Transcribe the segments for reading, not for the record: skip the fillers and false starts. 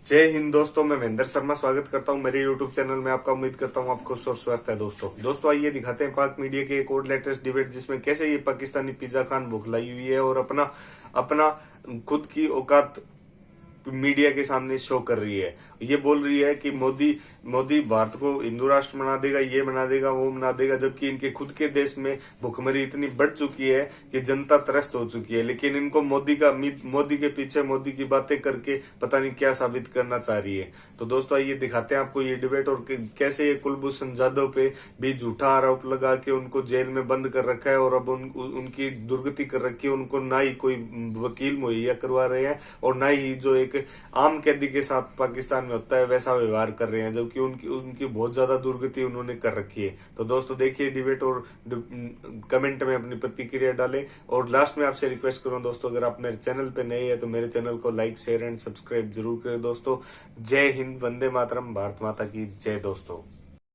जय हिंद दोस्तों, मैं महेंद्र शर्मा स्वागत करता हूं मेरे यूट्यूब चैनल में आपका। उम्मीद करता हूं आप खुश और स्वस्थ है। दोस्तों आइए दिखाते हैं पाक मीडिया के एक और लेटेस्ट डिबेट, जिसमें कैसे ये पाकिस्तानी पिज्जा खान बौखलाई हुई है और अपना अपना खुद की औकात मीडिया के सामने शो कर रही है। ये बोल रही है कि मोदी मोदी भारत को हिंदू राष्ट्र बना देगा, ये बना देगा, वो बना देगा, जबकि इनके खुद के देश में भुखमरी इतनी बढ़ चुकी है कि जनता त्रस्त हो चुकी है। लेकिन इनको मोदी के पीछे मोदी की बातें करके पता नहीं क्या साबित करना चाह रही है। तो दोस्तों आइए दिखाते हैं आपको ये डिबेट और कैसे ये कुलभूषण जाधव पे भी झूठा आरोप लगा के उनको जेल में बंद कर रखा है और अब उनकी दुर्गति कर रखी है। उनको ना ही कोई वकील मुहैया करवा रहे हैं और ना ही जो एक आम कैदी के साथ पाकिस्तान में होता है वैसा व्यवहार कर रहे हैं, जबकि उनकी उनकी बहुत ज्यादा दुर्गति उन्होंने कर रखी है। तो दोस्तों देखिए डिबेट और कमेंट में अपनी प्रतिक्रिया डालें। और लास्ट में आपसे रिक्वेस्ट करूं दोस्तों, अगर आप मेरे चैनल पे नए हैं तो मेरे चैनल को लाइक, शेयर एंड सब्सक्राइब जरूर करें। दोस्तों जय हिंद, वंदे मातरम, भारत माता की जय। दोस्तों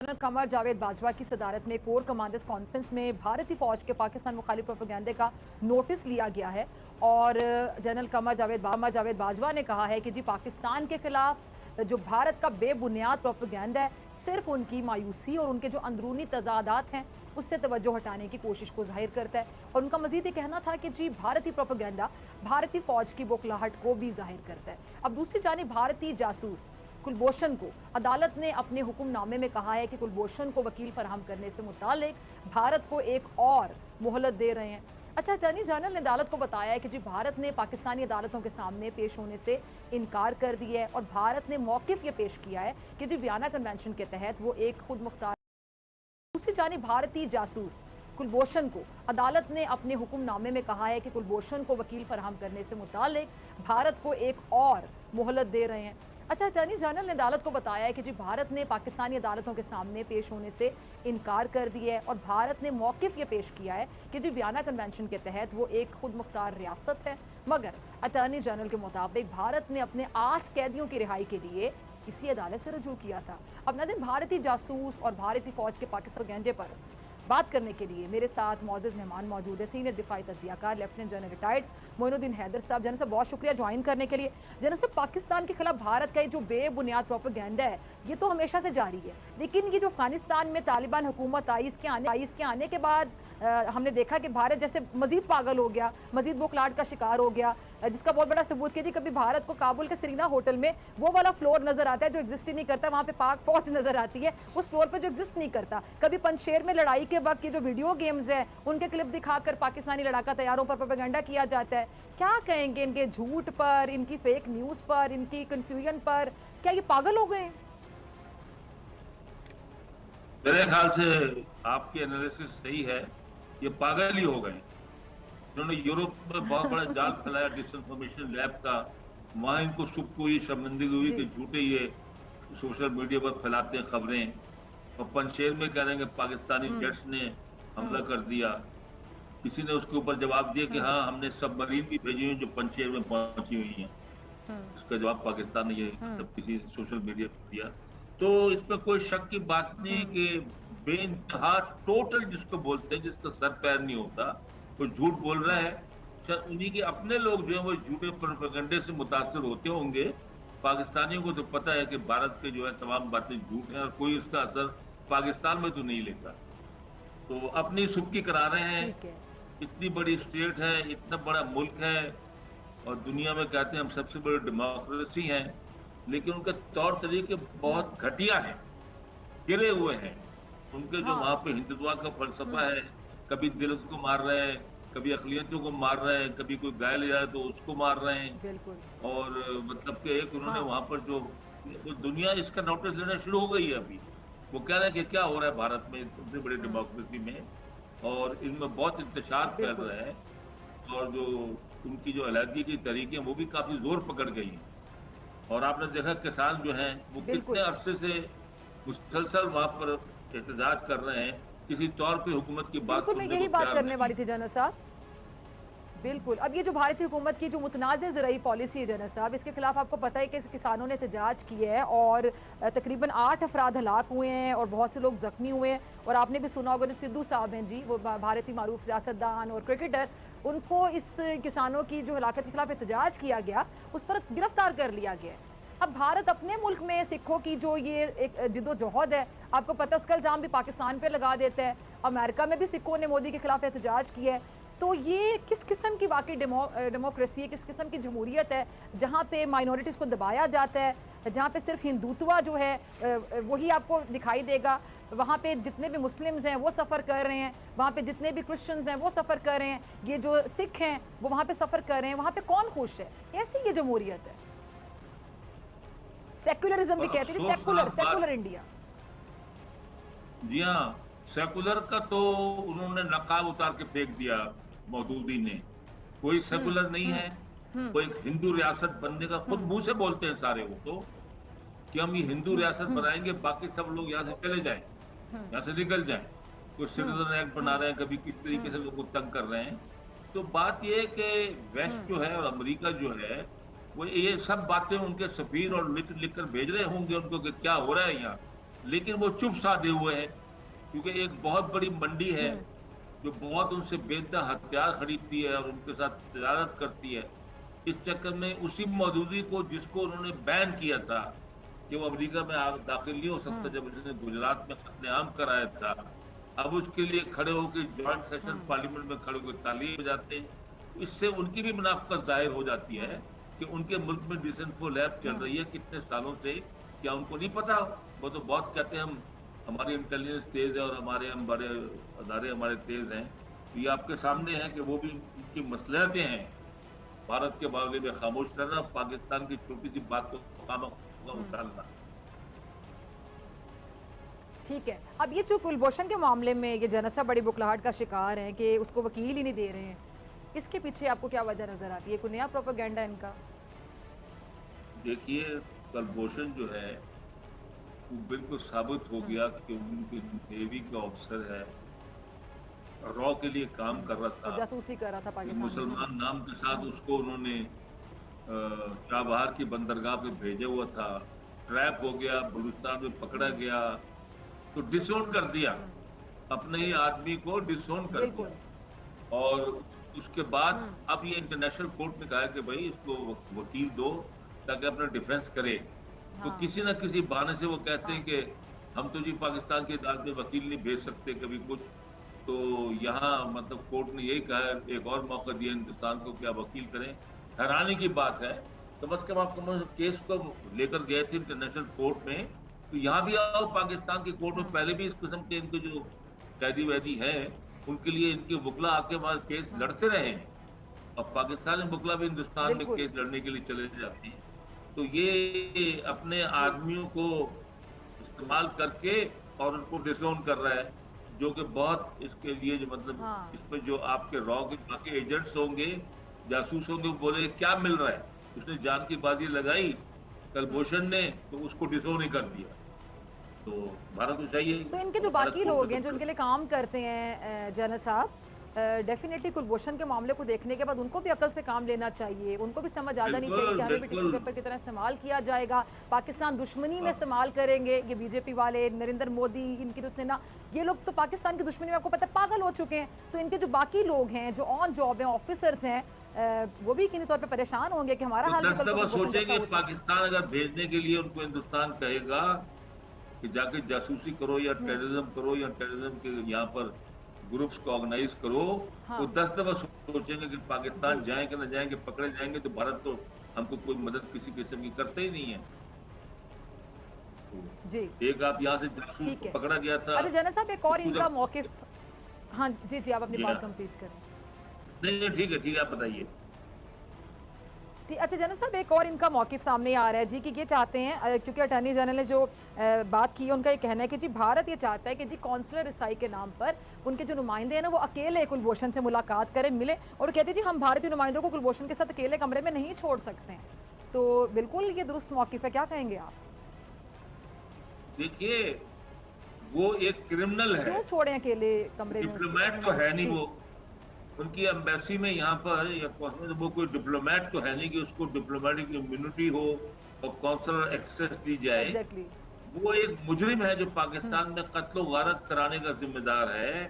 जनरल कमर जावेद बाजवा की सदारत में कोर कमांडर्स कॉन्फ्रेंस में भारतीय फौज के पाकिस्तान मुखालिफ प्रोपेगेंडे का नोटिस लिया गया है और जनरल कमर जावेद बाजवा ने कहा है कि जी पाकिस्तान के खिलाफ जो भारत का बेबुनियाद प्रोपेगेंडा है सिर्फ उनकी मायूसी और उनके जो अंदरूनी तजादात हैं उससे तवज्जो हटाने की कोशिश को जाहिर करता है। और उनका मजीद ये कहना था कि जी भारतीय प्रोपेगेंडा भारतीय फौज की बौखलाहट को भी जाहिर करता है। अब दूसरी जानिब भारतीय जासूस कुलभूषण को अदालत ने अपने हुक्मनामे में कहा है कि कुलभूषण को वकील फराहम करने से मुतालिक भारत को एक और मोहलत दे रहे हैं। अच्छा, अटॉर्नी जनरल ने अदालत को बताया है कि जी भारत ने पाकिस्तानी अदालतों के सामने पेश होने से इनकार कर दिया है और भारत ने मौकिफ ये पेश किया है कि जी वियना कन्वेंशन के तहत वो एक खुद मुख्तार। दूसरी जानिब भारतीय जासूस कुलभूषण को अदालत ने अपने हुक्मनामे में कहा है कि कुलभूषण को वकील फराहम करने से मुतालिक भारत को एक और मोहलत दे रहे हैं। अच्छा, अटॉर्नी जनरल ने अदालत को बताया है कि जी भारत ने पाकिस्तानी अदालतों के सामने पेश होने से इनकार कर दिया है और भारत ने मौकिफ ये पेश किया है कि जी वियना कन्वेंशन के तहत वो एक खुद मुख्तार रियासत है। मगर अटॉर्नी जनरल के मुताबिक भारत ने अपने 8 कैदियों की रिहाई के लिए इसी अदालत से रजू किया था। अब नाज़रीन, भारतीय जासूस और भारतीय फौज के पाकिस्तान प्रोपेगेंडे पर बात करने के लिए मेरे साथ मौजूद मेहमान मौजूद है सीनियर दिफाई तज्जियाकार lieutenant general retired Moinuddin Haider साहब। जनरल साहब बहुत शुक्रिया ज्वाइन करने के लिए। जनरल साहब, पाकिस्तान के खिलाफ भारत का ये जो बेबुनियाद प्रोपेगेंडा है ये तो हमेशा से जारी है, लेकिन ये जो अफगानिस्तान में तालिबान हुकूमत आई इसके आने के बाद हमने देखा कि भारत जैसे मजीद पागल हो गया, मजीद बौखलाहट का शिकार हो गया, जिसका बहुत बड़ा सबूत कि कभी भारत को काबुल के सरीना होटल में वो वाला फ्लोर नजर आता है जो एग्जिस्ट ही नहीं करता, वहाँ पे पाक फौज नजर आती है उस फ्लोर पे जो एग्जिस्ट नहीं करता। कभी पंजशेर में लड़ाई के वक्त ये जो वीडियो गेम्स है उनके क्लिप दिखाकर पाकिस्तानी लड़ाका तैयारों पर प्रोपेगेंडा किया जाता है। क्या कहेंगे इनके झूठ पर, इनकी फेक न्यूज पर, इनकी कंफ्यूजन पर? क्या ये पागल हो गए? मेरे ख्याल से आपकी एनालिसिस सही है, ये पागल ही हो गए। इन्होंने यूरोप में बहुत बड़ा जाल फैलाया डिसइंफॉर्मेशन लैब का, वहां इनको सुख हुई, शर्मिंदगी हुई कि झूठे ये सोशल मीडिया पर फैलाते हैं खबरें। और पंजशेर में कह रहे हैं कि पाकिस्तानी जेट्स ने हमला कर दिया। किसी ने उसके ऊपर जवाब दिया कि हाँ हमने सबमरीन भी भेजी हुई जो पंजशेर में पहुंची हुई हैं। इसका जवाब पाकिस्तान ने ये सब किसी सोशल मीडिया पर दिया। तो इसमें कोई शक की बात नहीं कि बेइंतहा टोटल जिसको बोलते हैं, जिसका सर पैर नहीं होता, वो झूठ बोल रहा है। उन्हीं के अपने लोग जो है वो झूठे प्रोपेगेंडे से मुतासर होते होंगे। पाकिस्तानियों को तो पता है कि भारत के जो है तमाम बातें झूठ हैं और कोई उसका असर पाकिस्तान में तो नहीं लेता। तो अपनी सुबकी करा रहे हैं। इतनी बड़ी स्टेट है, इतना बड़ा मुल्क है और दुनिया में कहते हैं हम सबसे बड़ी डेमोक्रेसी हैं, लेकिन उनके तौर तरीके बहुत घटिया हैं, गिरे हुए हैं। उनके जो वहां पे हिंदुत्व का फलसफा है, कभी दिल को मार रहे हैं, कभी अकलियतों को मार रहे हैं, कभी कोई गाय ले जाए तो उसको मार रहे हैं। और मतलब कि एक उन्होंने वहां पर जो दुनिया इसका नोटिस लेना शुरू हो गई है अभी। वो कह रहे हैं कि क्या हो रहा है भारत में, सबसे बड़ी डेमोक्रेसी में, और इनमें बहुत इंतशार फैल रहा है। और जो उनकी जो अलहदगी की तरीके हैं वो भी काफी जोर पकड़ गई हैं। और आपने देखा किसान जो हैं वो कितने अरसे से मुसलसल वहां पर एहतजाज कर रहे हैं, किसी तौर पे हुकूमत की बात बिल्कुल, मैं यही बात करने वाली थी जनरल साहब। बिल्कुल, अब ये जो भारतीय हुकूमत की जो मुतनाज़ ज़राई पॉलिसी है जनरल साहब, इसके खिलाफ आपको पता है कि किसानों ने एहतजाज किया है और तकरीबन 8 अफराद हलाक हुए हैं और बहुत से लोग जख्मी हुए हैं। और आपने भी सुना होगा सिद्धू साहब हैं जी, वो भारतीय मारूफ सियासतदान और क्रिकेटर, उनको इस किसानों की जो हलाकत के खिलाफ एहतजाज किया गया उस पर गिरफ्तार कर लिया गया है। अब भारत अपने मुल्क में सिखों की जो ये एक जिद्दोजहद है, आपको पता है उसका इल्ज़ाम भी पाकिस्तान पे लगा देता है। अमेरिका में भी सिखों ने मोदी के खिलाफ एहतजाज किया है। तो ये किस किस्म की वाकई डेमोक्रेसी है, किस किस्म की जमहूरियत है जहाँ पे माइनॉरिटीज़ को दबाया जाता है, जहाँ पे सिर्फ हिंदुत्व जो है वही आपको दिखाई देगा। वहाँ पे जितने भी मुस्लिम्स हैं वो सफ़र कर रहे हैं, वहाँ पे जितने भी क्रिश्चियंस हैं वो सफ़र कर रहे हैं, ये जो सिख हैं वो वहाँ पे सफ़र कर रहे हैं। वहाँ पे कौन खुश है? ऐसी ये जमहूरियत है। सेक्युलरिज्म भी कहते हैं, सेक्युलर इंडिया। जी हाँ, सेकुलर का तो उन्होंने नकाब उतार के फेंक दिया मौदूदी ने। कोई सेकुलर नहीं है। वो एक हिंदू रियासत बनने का खुद मुंह से बोलते हैं सारे वो तो, कि हम ये हिंदू रियासत बनाएंगे, बाकी सब लोग यहाँ से चले जाएं, यहाँ से निकल जाएं। कोई सिटीजन एक्ट बना रहे हैं, कभी किस तरीके से लोगों को तंग कर रहे हैं। तो बात ये है कि वेस्ट जो है और अमेरिका जो है वो ये सब बातें उनके सफीर और लिख कर भेज रहे होंगे उनको कि क्या हो रहा है यहाँ, लेकिन वो चुप साधे हुए हैं, क्योंकि एक बहुत बड़ी मंडी है जो बहुत उनसे बेहतर हथियार खरीदती है और उनके साथ तजारत करती है। इस चक्कर में उसी मौजूदी को जिसको उन्होंने बैन किया था कि वो अमेरिका में दाखिल नहीं हो सकता, जब उसने गुजरात में कत्लेआम कराया था, अब उसके लिए खड़े होकर ज्वाइंट सेशन पार्लियामेंट में खड़े होकर ताली बजाते हैं। इससे उनकी भी मुनाफिकत जाहिर हो जाती है कि उनके मुल्क में डिसइंफो लैब चल रही है कितने सालों से। क्या उनको नहीं पता? वो तो बहुत कहते हैं हम हमारी इंटेलिजेंस तेज है और हमारे हम बड़े अदारे हमारे तेज हैं। तो ये आपके सामने है कि वो भी उनकी मसलहतें हैं। भारत के मामले में खामोश रहना, पाकिस्तान की छोटी सी बात को खामोश उछालना। ठीक है, अब ये जो कुलभूषण के मामले में ये जनसा बड़ी बुखलाहट का शिकार है कि उसको वकील ही नहीं दे रहे हैं, इसके पीछे आपको क्या वजह नजर आती है? कोई नया प्रोपेगेंडा इनका? देखिए, कुलभूषण जो है वो बिल्कुल साबित हो गया कि उनकी नेवी का ऑफिसर है, रॉ के लिए काम कर रहा था, जासूसी कर रहा था पाकिस्तान में। मुसलमान नाम के साथ उसको उन्होंने चाबहार की बंदरगाह पे भेजा हुआ था, ट्रैप हो गया, बलूचिस्तान में पकड़ा गया, तो डिसोन कर दिया, अपने ही आदमी को डिसोन कर दिया। और उसके बाद अब ये इंटरनेशनल कोर्ट ने कहा कि भाई इसको वकील दो ताकि अपना डिफेंस करे। तो किसी ना किसी बहाने से वो कहते हैं कि हम तो जी पाकिस्तान की अदालत में वकील नहीं भेज सकते कभी कुछ, तो यहाँ मतलब कोर्ट ने यही कहा, एक और मौका दिया हिंदुस्तान को कि आप वकील करें। हैरानी की बात है, कम से कम आप केस को लेकर गए थे इंटरनेशनल कोर्ट में, तो यहाँ भी आओ पाकिस्तान की कोर्ट में। पहले भी इस किस्म के इनके जो कैदी वैदी हैं उनके लिए इनके वकला आके वहां केस लड़ते रहे, और पाकिस्तानी वकला भी हिंदुस्तान में केस लड़ने के लिए चले जाते हैं। तो ये अपने आदमियों को इस्तेमाल करके और उनको डिसोन कर रहा है, जो कि बहुत इसके लिए जो मतलब इसमें जो आपके रॉ के बाकी एजेंट्स होंगे, जासूस होंगे, वो बोले क्या मिल रहा है। उसने जान की बाजी लगाई कुलभूषण ने, तो उसको डिसोन ही कर दिया। तो भारत को चाहिए, तो इनके जो बाकी लोग हैं जो इनके लिए काम करते हैं जनरल साहब, डेफिनेटली कुलभूषण के मामले को देखने के बाद उनको भी अकल से काम लेना चाहिए, उनको भी समझ आ जानी चाहिए कि हमें भी टिश्यू पेपर की तरह इस्तेमाल किया जाएगा, पाकिस्तान दुश्मनी में इस्तेमाल करेंगे। ये बीजेपी वाले, नरेंद्र मोदी, इनकी जो सेना, ये लोग तो पाकिस्तान की दुश्मनी में आपको पता है पागल हो चुके हैं। तो इनके जो बाकी लोग हैं जो ऑन जॉब हैं, ऑफिसर्स हैं, वो भी किन्हीं तौर पर परेशान होंगे कि हमारा हाल सोचेंगे। पाकिस्तान अगर भेजने के लिए उनको हिंदुस्तान कहेगा कि जाके जासूसी करो या टेररिज्म करो या टेररिज्म के यहाँ पर ग्रुप्स को ऑर्गेनाइज करो, तो 10 दफा सोचेंगे कि पाकिस्तान जाएं कि न जाएंगे, पकड़े जाएंगे तो भारत तो हमको कोई मदद किसी किस्म की करते ही नहीं है। जी, एक आप यहाँ से जासूस को पकड़ा गया था। अच्छा जनरल साहब, एक और इनका मौकिफ, हाँ जी जी आप अपनी बात कंप्लीट करें। नहीं ठीक है आप बताइए। अच्छा जनरल साहब, एक और इनका मौकिफ सामने आ रहा है जी कि ये चाहते हैं, क्योंकि अटॉर्नी जनरल ने जो बात की है उनका ये कहना है कि जी भारत ये चाहता है कि जी कौंसलर रिसाई के नाम पर उनके जो नुमाइंदे हैं ना वो अकेले कुलभूषण से मुलाकात करें, मिले, और कहते हैं जी हम भारतीय नुमाइंदों को कुलभूषण के साथ अकेले कमरे में नहीं छोड़ सकते हैं। तो बिल्कुल ये दुरुस्त मौकिफ है, क्या कहेंगे आप? देखिए, वो एक क्रिमिनल है, क्यों छोड़े अकेले कमरे में? डिप्लोमेट तो है नहीं वो, उनकी एम्बेसी में यहाँ पर या वो कोई डिप्लोमेट तो है नहीं कि उसको डिप्लोमेटिक इम्यूनिटी हो और कौंसलर एक्सेस दी जाए। Exactly. वो एक मुजरिम है जो पाकिस्तान में कत्लो गारत कराने का जिम्मेदार है,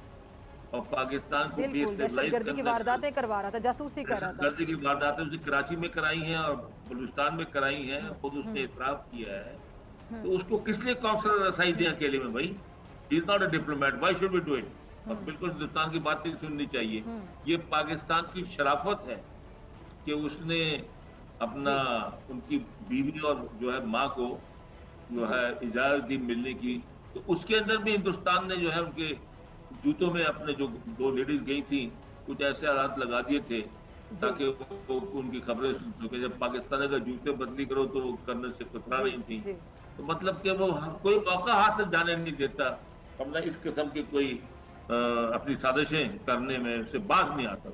और पाकिस्तान को बिल्कुल दहशतगर्दी की वारदातें करवा रहा था, जासूसी कर रहा था। दहशतगर्दी की वारदातें उसने कराची में कराई हैं और बलूचिस्तान में कराई हैं, खुद उसने इतराफ किया है। तो उसको किस लिए काउंसलर रसाई दिया अकेले में भाई? He is not a diplomat, why should we do it? और बिल्कुल हिंदुस्तान की बात नहीं सुननी चाहिए। ये पाकिस्तान की शराफत है कि उसने अपना उनकी बीवी और जो है माँ को जो है इजाजत दी मिलने की, तो उसके अंदर भी हिंदुस्तान ने जो है उनके जूतों में अपने जो 2 लेडीज गई थी कुछ ऐसे हालात लगा दिए थे ताकि वो उनकी खबरें सुन सके। जब पाकिस्तान अगर जूते बदली करो तो वो करने से कतरा नहीं थी। तो मतलब कि वो कोई मौका हासिल जाने नहीं देता, वरना इस किस्म की कोई अपनी साजिशें करने में से बाज नहीं आता।